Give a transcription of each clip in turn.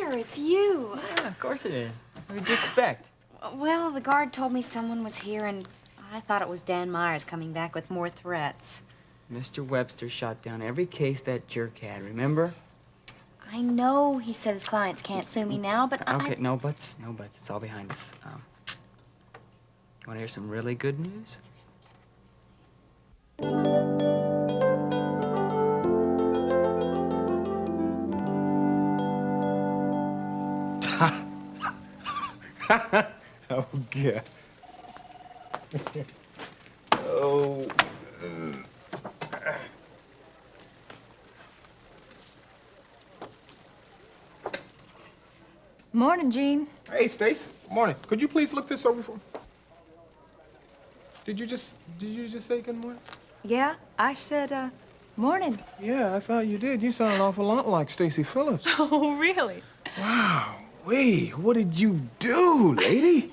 Peter, it's you. Yeah, of course it is. What did you expect? Well, the guard told me someone was here, and I thought it was Dan Myers coming back with more threats. Mr. Webster shot down every case that jerk had, remember? I know he said his clients can't sue me now, but Okay, no buts. No buts. It's all behind us. You want to hear some really good news? Oh, yeah. Oh. Morning, Gene. Hey, Stacey. Morning. Could you please look this over for me? Did you just say good morning? Yeah, I said, morning. Yeah, I thought you did. You sound an awful lot like Stacey Phillips. Oh, really? Wow. Wait, what did you do, lady?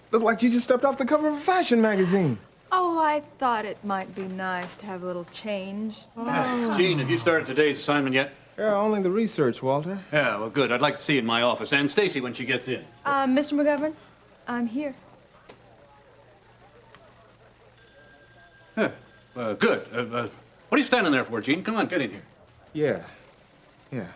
Looked like you just stepped off the cover of a fashion magazine. Oh, I thought it might be nice to have a little change. It's about time. Gene, have you started today's assignment yet? Yeah, only the research, Walter. Yeah, well, good. I'd like to see you in my office. And Stacey when she gets in. Mr. McGovern, I'm here. Yeah, good. What are you standing there for, Gene? Come on, get in here. Yeah. Yeah.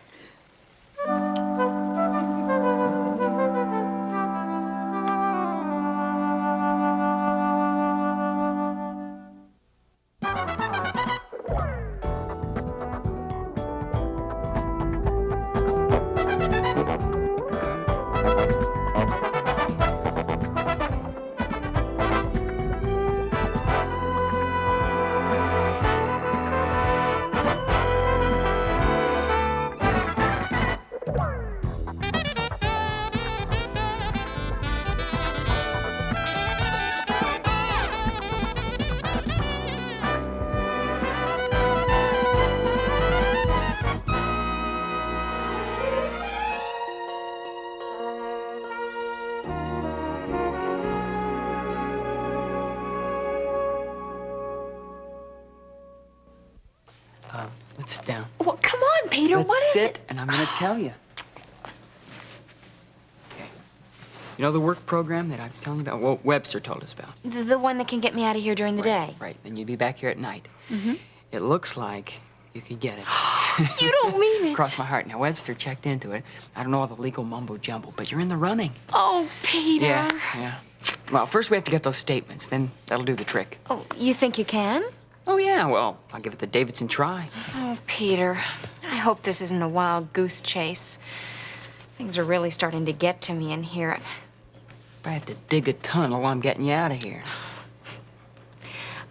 Let's sit down. Well, come on, Peter. Let's what is sit, it? and I'm going to tell you. Okay. You know the work program that I was telling you about? Well, Webster told us about. The one that can get me out of here during the day. Right, and you'd be back here at night. Mm-hmm. It looks like you could get it. You don't mean it. Cross my heart. Now, Webster checked into it. I don't know all the legal mumbo-jumbo, but you're in the running. Oh, Peter. Yeah. Well, first we have to get those statements, then that'll do the trick. Oh, you think you can? Oh, yeah, well, I'll give it the Davidson try. Oh, Peter. I hope this isn't a wild goose chase. Things are really starting to get to me in here. If I have to dig a tunnel, I'm getting you out of here.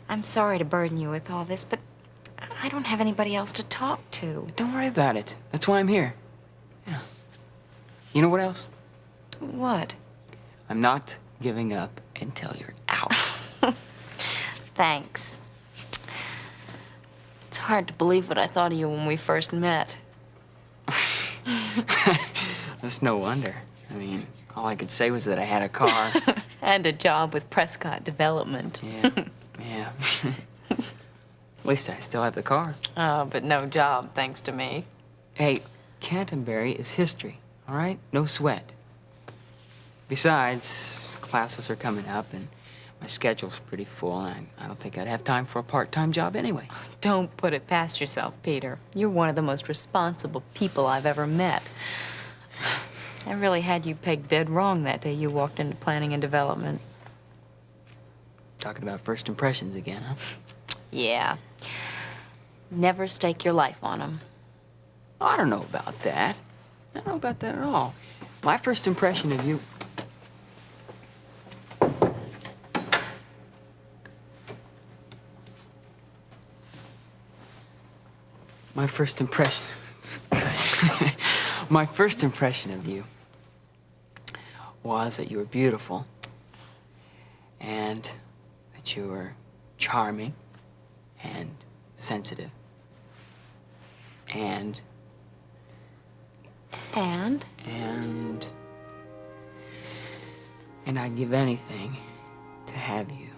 I'm sorry to burden you with all this, but I don't have anybody else to talk to. Don't worry about it. That's why I'm here. Yeah. You know what else? What? I'm not giving up until you're out. Thanks. It's hard to believe what I thought of you when we first met. That's no wonder. I mean, all I could say was that I had a car. And a job with Prescott Development. Yeah. At least I still have the car. Oh, but no job, thanks to me. Hey, Canterbury is history, all right? No sweat. Besides, classes are coming up, and my schedule's pretty full, and I don't think I'd have time for a part-time job anyway. Don't put it past yourself, Peter. You're one of the most responsible people I've ever met. I really had you pegged dead wrong that day you walked into planning and development. Talking about first impressions again, huh? Yeah. Never stake your life on them. I don't know about that. I don't know about that at all. My first impression of you... My first impression... My first impression of you was that you were beautiful and that you were charming and sensitive and I'd give anything to have you.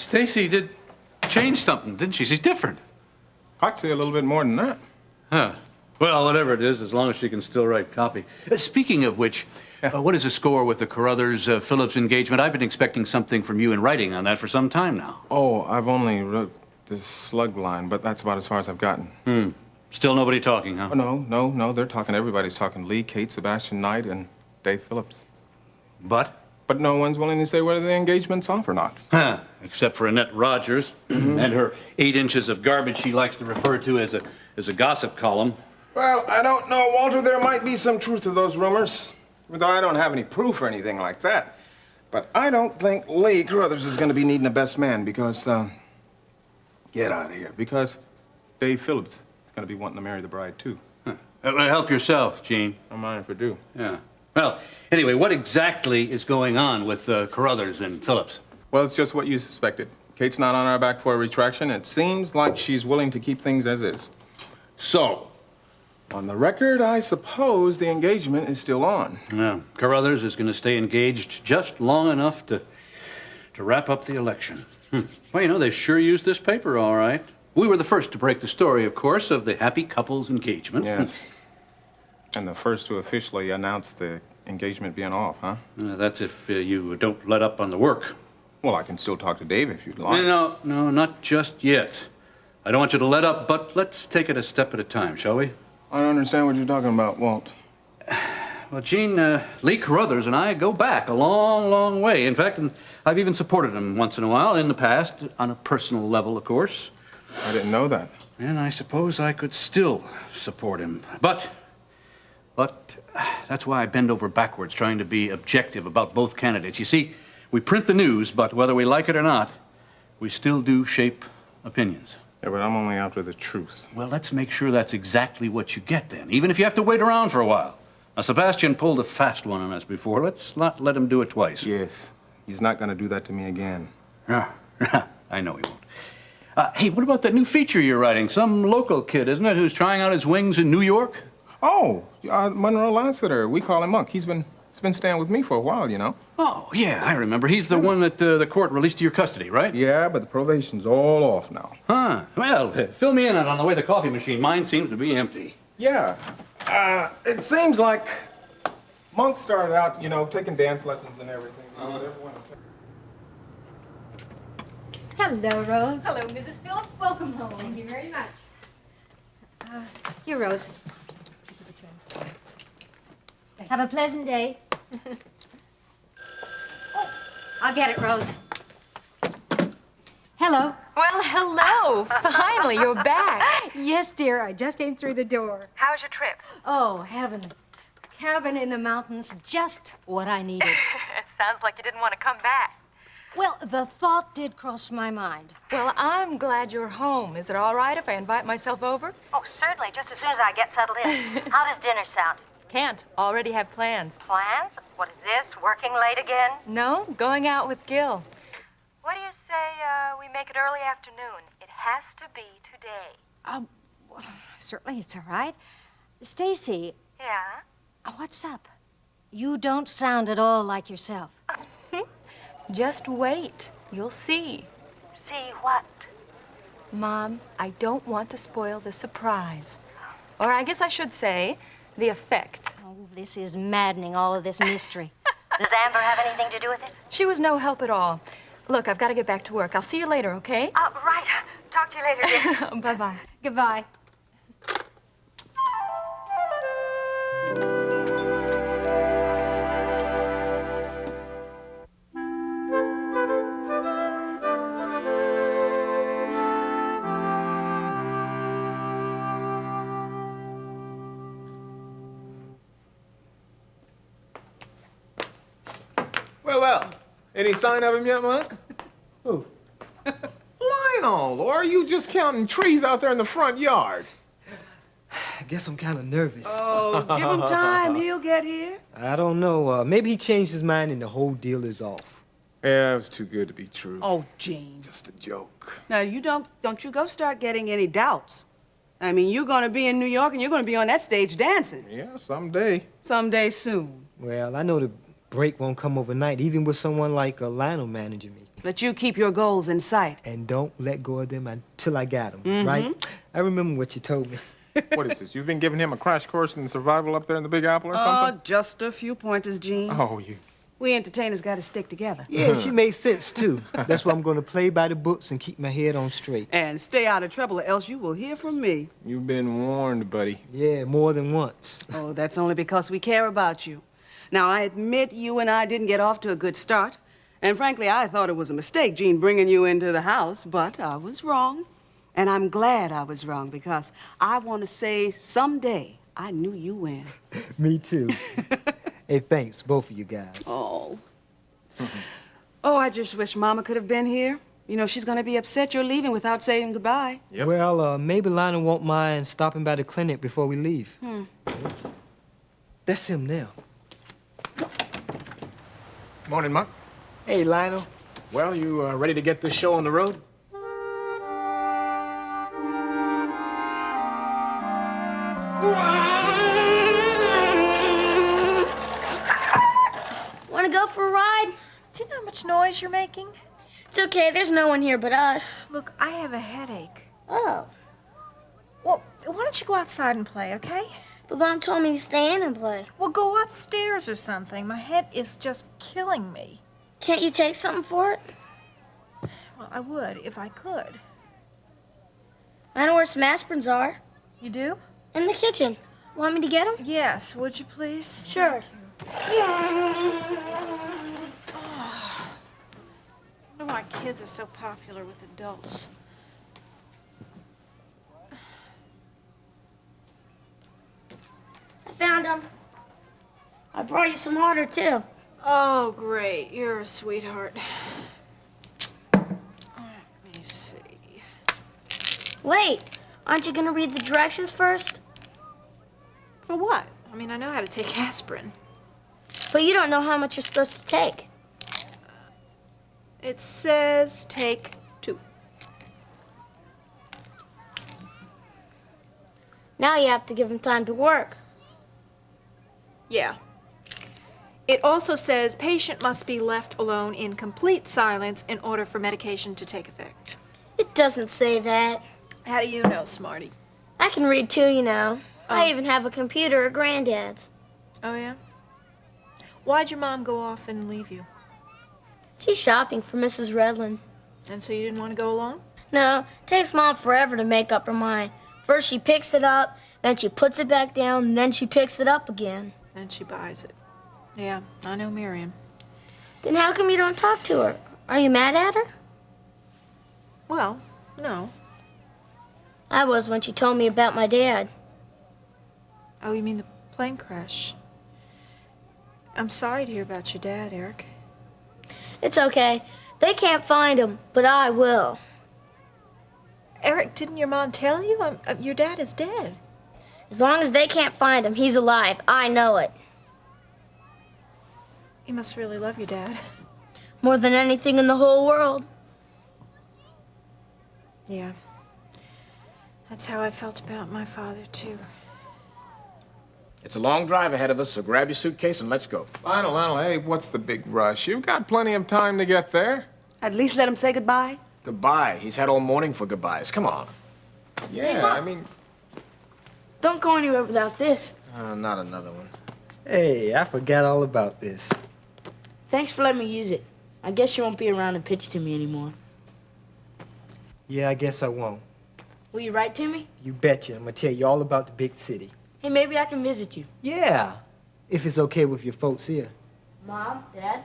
Stacey did change something, didn't she? She's different. I'd say a little bit more than that. Huh. Well, whatever it is, as long as she can still write copy. Speaking of which, what is the score with the Carruthers-Phillips engagement? I've been expecting something from you in writing on that for some time now. Oh, I've only wrote the slug line, but that's about as far as I've gotten. Still nobody talking, huh? Oh, no, they're talking. Everybody's talking. Lee, Kate, Sebastian Knight, and Dave Phillips. But? But no one's willing to say whether the engagement's off or not. Huh. Except for Annette Rogers and her 8 inches of garbage she likes to refer to as a gossip column. Well, I don't know, Walter. There might be some truth to those rumors, though I don't have any proof or anything like that. But I don't think Lee Carruthers is going to be needing a best man because, get out of here, because Dave Phillips is going to be wanting to marry the bride, too. Huh. Help yourself, Gene. I'm mind if I do. Yeah. Well, anyway, what exactly is going on with Carruthers and Phillips? Well, it's just what you suspected. Kate's not on our back for a retraction. It seems like she's willing to keep things as is. So, on the record, I suppose the engagement is still on. Yeah. Carruthers is going to stay engaged just long enough to wrap up the election. Well, you know, they sure used this paper all right. We were the first to break the story, of course, of the happy couple's engagement. Yes. And the first to officially announce the engagement being off, huh? That's if you don't let up on the work. Well, I can still talk to Dave if you'd like. No, not just yet. I don't want you to let up, but let's take it a step at a time, shall we? I don't understand what you're talking about, Walt. Well, Gene, Lee Carruthers and I go back a long, long way. In fact, I've even supported him once in a while in the past, on a personal level, of course. I didn't know that. And I suppose I could still support him. But that's why I bend over backwards trying to be objective about both candidates. You see, we print the news, but whether we like it or not, we still do shape opinions. Yeah, but I'm only after the truth. Well, let's make sure that's exactly what you get then, even if you have to wait around for a while. Now, Sebastian pulled a fast one on us before. Let's not let him do it twice. Yes. He's not going to do that to me again. I know he won't. Hey, what about that new feature you're writing? Some local kid, isn't it, who's trying out his wings in New York? Oh, Monroe Lassiter. We call him Monk. He's been staying with me for a while, you know. Oh, yeah, I remember. He's the one that the court released to your custody, right? Yeah, but the probation's all off now. Huh. Well, fill me in on the way the coffee machine. Mine seems to be empty. Yeah. It seems like Monk started out, you know, taking dance lessons and everything. Hello, Rose. Hello, Mrs. Phillips. Welcome home. Thank you very much. Here, Rose. Have a pleasant day. Oh, I'll get it, Rose. Hello. Well, hello. Finally, you're back. Yes, dear, I just came through the door. How's your trip? Oh, heaven. Cabin in the mountains, just what I needed. It sounds like you didn't want to come back. Well, the thought did cross my mind. Well, I'm glad you're home. Is it all right if I invite myself over? Oh, certainly, just as soon as I get settled in. How does dinner sound? Can't. Already have plans. Plans? What is this, working late again? No, going out with Gil. What do you say we make it early afternoon? It has to be today. Certainly, it's all right. Stacey, Yeah? what's up? You don't sound at all like yourself. Just wait. You'll see. See what? Mom, I don't want to spoil the surprise. Or I guess I should say, the effect. Oh, this is maddening, all of this mystery. Does Amber have anything to do with it? She was no help at all. Look, I've got to get back to work. I'll see you later, okay? Right. Talk to you later, dear. Bye-bye. Goodbye. Well. Any sign of him yet, Monk? Who? Lionel, or are you just counting trees out there in the front yard? I guess I'm kind of nervous. Oh, give him time. He'll get here. I don't know. Maybe he changed his mind and the whole deal is off. Yeah, it was too good to be true. Oh, Gene. Just a joke. Now, don't you go start getting any doubts. I mean, you're going to be in New York and you're going to be on that stage dancing. Yeah, someday. Someday soon. Well, I know the break won't come overnight, even with someone like Lionel managing me. But you keep your goals in sight. And don't let go of them until I got them, right? I remember what you told me. What is this? You've been giving him a crash course in survival up there in the Big Apple or something? Just a few pointers, Gene. Oh, you... We entertainers got to stick together. Yeah, she made sense, too. That's why I'm going to play by the books and keep my head on straight. And stay out of trouble, or else you will hear from me. You've been warned, buddy. Yeah, more than once. Oh, that's only because we care about you. Now, I admit you and I didn't get off to a good start. And frankly, I thought it was a mistake, Gene, bringing you into the house. But I was wrong. And I'm glad I was wrong, because I want to say someday I knew you win. Me too. Hey, thanks, both of you guys. Oh. Oh, I just wish Mama could have been here. You know, she's going to be upset you're leaving without saying goodbye. Yep. Well, maybe Lionel won't mind stopping by the clinic before we leave. That's him now. Morning, Muck. Hey, Lionel. Well, you ready to get this show on the road? Want to go for a ride? Do you know how much noise you're making? It's okay, there's no one here but us. Look, I have a headache. Oh, Well, why don't you go outside and play, okay? but Mom told me to stay in and play. Well, go upstairs or something. My head is just killing me. Can't you take something for it? Well, I would if I could. I know where some aspirins are. You do? In the kitchen. Want me to get them? Yes, would you please? Sure. I wonder why kids are so popular with adults. I found them. I brought you some water, too. Oh, great. You're a sweetheart. Let me see. Wait, aren't you going to read the directions first? For what? I mean, I know how to take aspirin. But you don't know how much you're supposed to take. It says take 2. Now you have to give him time to work. Yeah. It also says patient must be left alone in complete silence in order for medication to take effect. It doesn't say that. How do you know, Smarty? I can read too, you know. I Oh. even have a computer at Granddad's. Oh, yeah? Why'd your mom go off and leave you? She's shopping for Mrs. Redland. And so you didn't want to go along? No, it takes Mom forever to make up her mind. First she picks it up, then she puts it back down, and then she picks it up again. Then she buys it. Yeah, I know Miriam. Then how come you don't talk to her? Are you mad at her? Well, no. I was when she told me about my dad. Oh, you mean the plane crash? I'm sorry to hear about your dad, Eric. It's okay. They can't find him, but I will. Eric, didn't your mom tell you? Your dad is dead. As long as they can't find him, he's alive. I know it. You must really love your dad. More than anything in the whole world. Yeah. That's how I felt about my father, too. It's a long drive ahead of us, so grab your suitcase and let's go. Lionel, hey, what's the big rush? You've got plenty of time to get there. At least let him say goodbye. Goodbye. He's had all morning for goodbyes. Come on. Yeah, I mean... Don't go anywhere without this. Not another one. Hey, I forgot all about this. Thanks for letting me use it. I guess you won't be around to pitch to me anymore. Yeah, I guess I won't. Will you write to me? You betcha. I'm gonna tell you all about the big city. Hey, maybe I can visit you. Yeah, if it's okay with your folks here. Mom, Dad?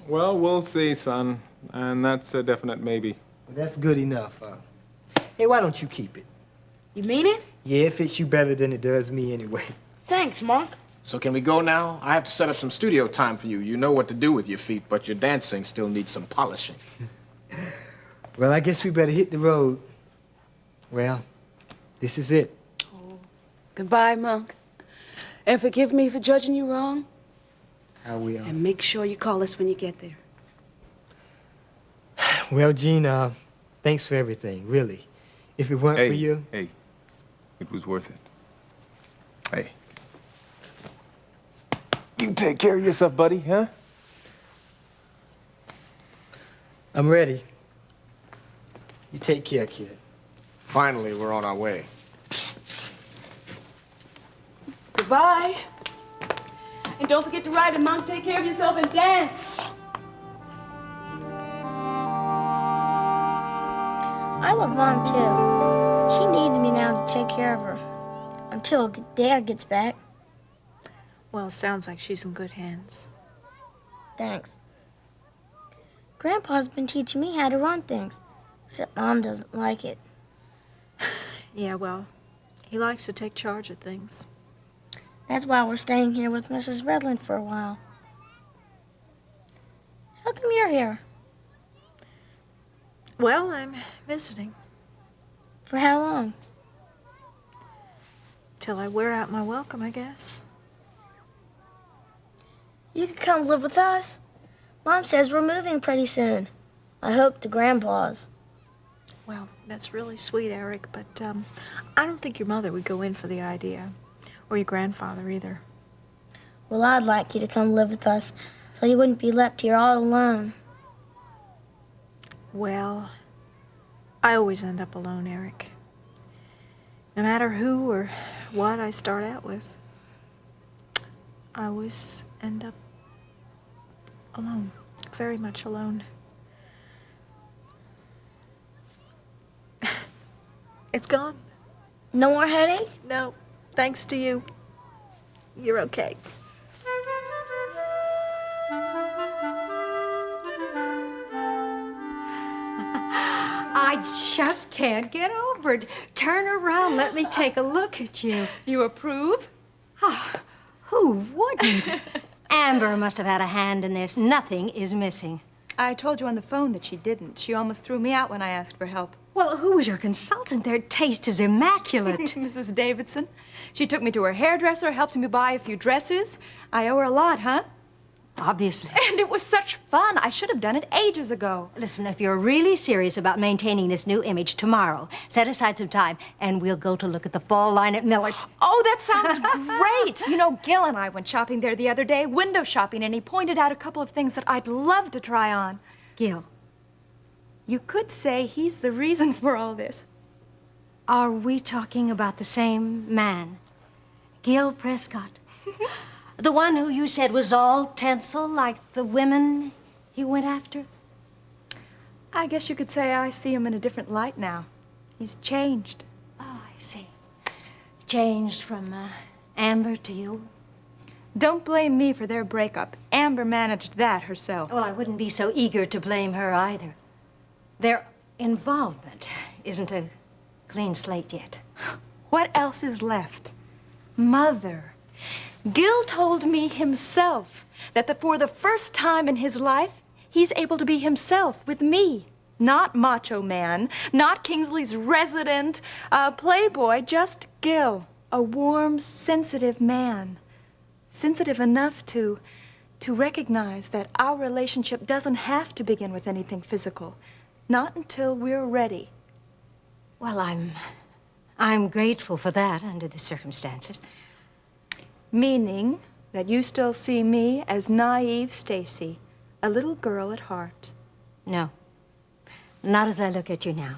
Well, we'll see, son. And that's a definite maybe. Well, that's good enough. Hey, why don't you keep it? You mean it? Yeah, it fits you better than it does me anyway. Thanks, Mark. So can we go now? I have to set up some studio time for you. You know what to do with your feet, but your dancing still needs some polishing. Well, I guess we better hit the road. Well, this is it. Goodbye, Monk. And forgive me for judging you wrong. I will. And make sure you call us when you get there. Well, Gene, thanks for everything, really. If it weren't for you... Hey, it was worth it. Hey. You take care of yourself, buddy, huh? I'm ready. You take care, kid. Finally, we're on our way. Goodbye. And don't forget to ride and Monk. Take care of yourself and dance. I love Mom, too. She needs me now to take care of her. Until Dad gets back. Well, sounds like she's in good hands. Thanks. Grandpa's been teaching me how to run things. Except Mom doesn't like it. Yeah, well, he likes to take charge of things. That's why we're staying here with Mrs. Redland for a while. How come you're here? Well, I'm visiting. For how long? Till I wear out my welcome, I guess. You could come live with us. Mom says we're moving pretty soon. I hope to Grandpa's. Well, that's really sweet, Eric, but I don't think your mother would go in for the idea. Or your grandfather either. Well, I'd like you to come live with us so you wouldn't be left here all alone. Well, I always end up alone, Eric. No matter who or what I start out with, I always end up alone. Very much alone. It's gone. No more headache? No, thanks to you. You're okay. I just can't get over it. Turn around, let me take a look at you. You approve? Who wouldn't? Amber must have had a hand in this. Nothing is missing. I told you on the phone that she didn't. She almost threw me out when I asked for help. Well, who was your consultant? Their taste is immaculate. Mrs. Davidson. She took me to her hairdresser, helped me buy a few dresses. I owe her a lot, huh? Obviously. And it was such fun. I should have done it ages ago. Listen, if you're really serious about maintaining this new image, tomorrow, set aside some time, and we'll go to look at the fall line at Miller's. Oh, that sounds great. You know, Gil and I went shopping there the other day, window shopping, and he pointed out a couple of things that I'd love to try on. Gil. You could say he's the reason for all this. Are we talking about the same man? Gil Prescott? The one who you said was all tinsel, like the women he went after? I guess you could say I see him in a different light now. He's changed. Oh, I see. Changed from Amber to you? Don't blame me for their breakup. Amber managed that herself. Well, I wouldn't be so eager to blame her either. Their involvement isn't a clean slate yet. What else is left? Mother. Gil told me himself that for the first time in his life, he's able to be himself with me. Not Macho Man, not Kingsley's resident playboy, just Gil, a warm, sensitive man. Sensitive enough to recognize that our relationship doesn't have to begin with anything physical. Not until we're ready. Well, I'm grateful for that under the circumstances. Meaning that you still see me as naive Stacey, a little girl at heart. No, not as I look at you now.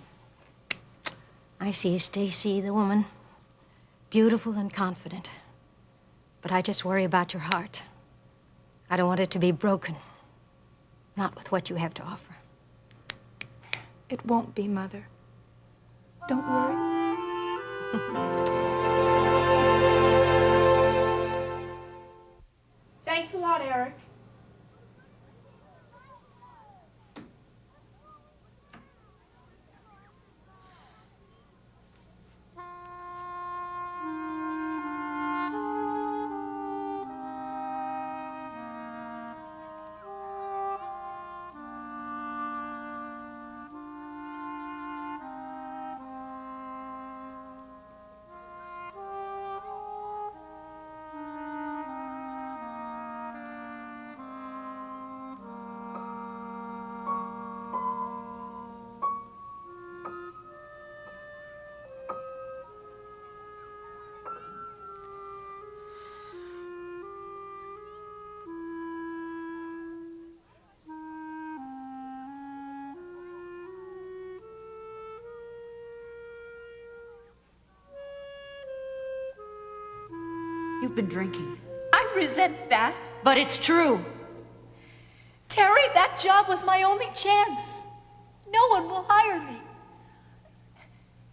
I see Stacey, the woman, beautiful and confident. But I just worry about your heart. I don't want it to be broken. Not with what you have to offer. It won't be, Mother. Don't worry. Thanks a lot, Eric. You've been drinking. I resent that. But it's true. Terry, that job was my only chance. No one will hire me.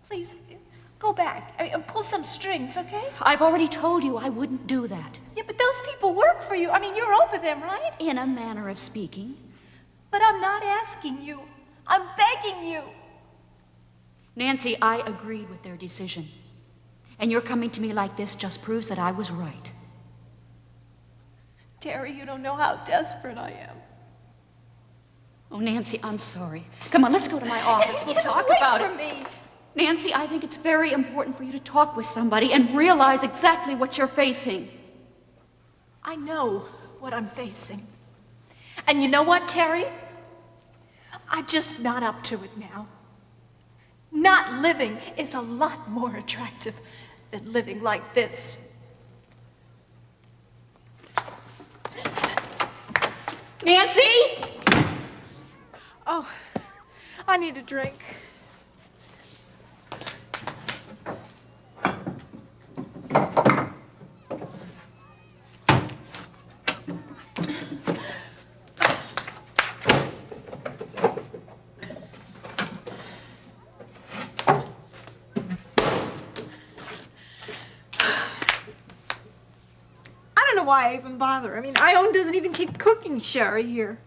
Please, go back. I mean, pull some strings, okay? I've already told you I wouldn't do that. Yeah, but those people work for you. I mean, you're over them, right? In a manner of speaking. But I'm not asking you. I'm begging you. Nancy, I agreed with their decision. And your coming to me like this just proves that I was right. Terry, you don't know how desperate I am. Oh, Nancy, I'm sorry. Come on, let's go to my office. We'll talk about it. Me. Nancy, I think it's very important for you to talk with somebody and realize exactly what you're facing. I know what I'm facing. And you know what, Terry? I'm just not up to it now. Not living is a lot more attractive than living like this. Nancy! Oh, I need a drink. I don't know why I even bother. I mean, Ione doesn't even keep cooking sherry here.